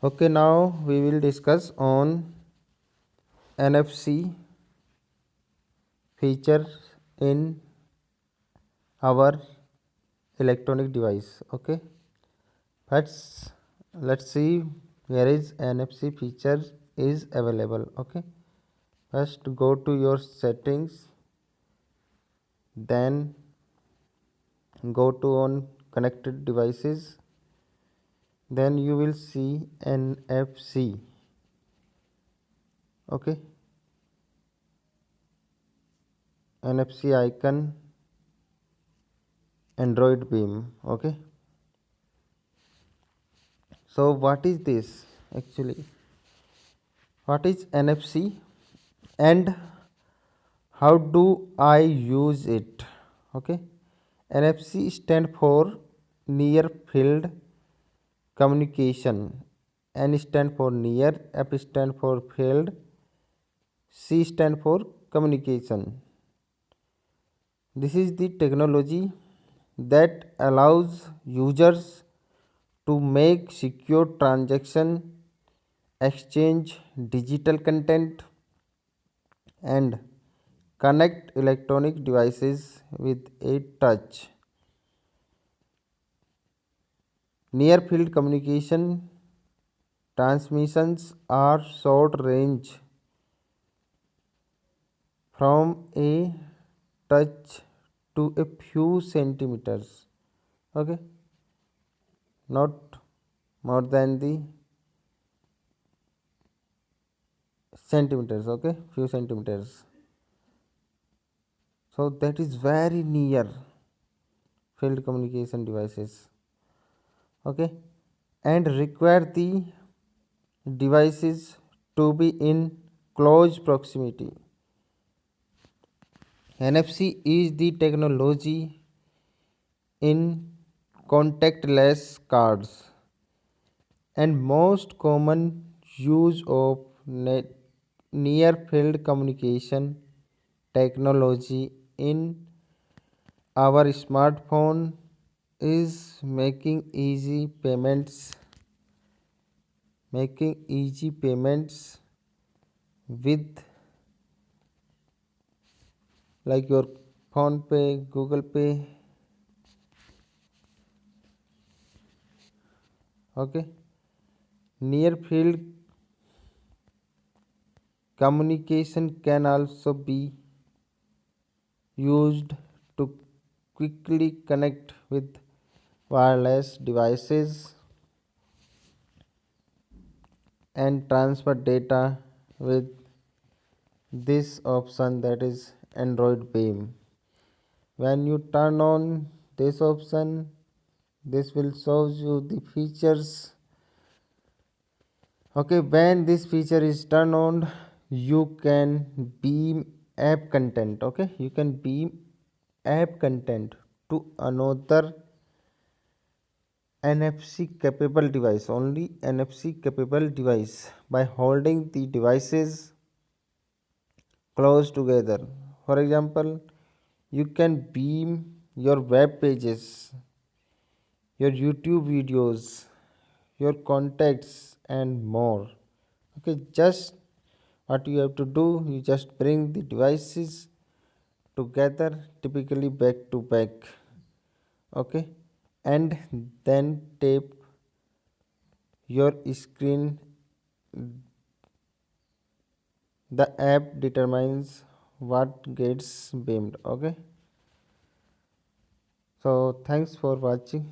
Okay, now we will discuss on NFC feature in our electronic device. Okay, let's let's see where is NFC feature is available. Okay, first go to your settings, then go to on connected devices, then you will see NFC. Okay, NFC icon, Android beam. Okay, so what is this actually? What is NFC and how do I use it? Okay, NFC stand for near field communication. N stand for near, F stand for field, C stand for communication. This is the technology that allows users to make secure transaction, exchange digital content, and connect electronic devices with a touch. Near field communication transmissions are short range from a touch to a few centimeters. Okay, not more than the centimeters. Okay, few centimeters. So that is very near field communication devices. Okay, and require the devices to be in close proximity. NFC is the technology in contactless cards and most common use of near field communication technology in our smartphone is making easy payments with like your phone pay, Google Pay. Okay, near field communication can also be used to quickly connect with wireless devices and transfer data with this option, that is Android beam. When you turn on this option, this will show you the features. Okay, when this feature is turned on, you can beam app content. Okay, you can beam app content to another NFC capable device, only NFC capable device, by holding the devices close together. For example, you can beam your web pages, your YouTube videos, your contacts, and more. Okay, just what you have to do, you just bring the devices together, typically back to back. Okay, and then tap your screen. The app determines what gets beamed. Okay, so thanks for watching.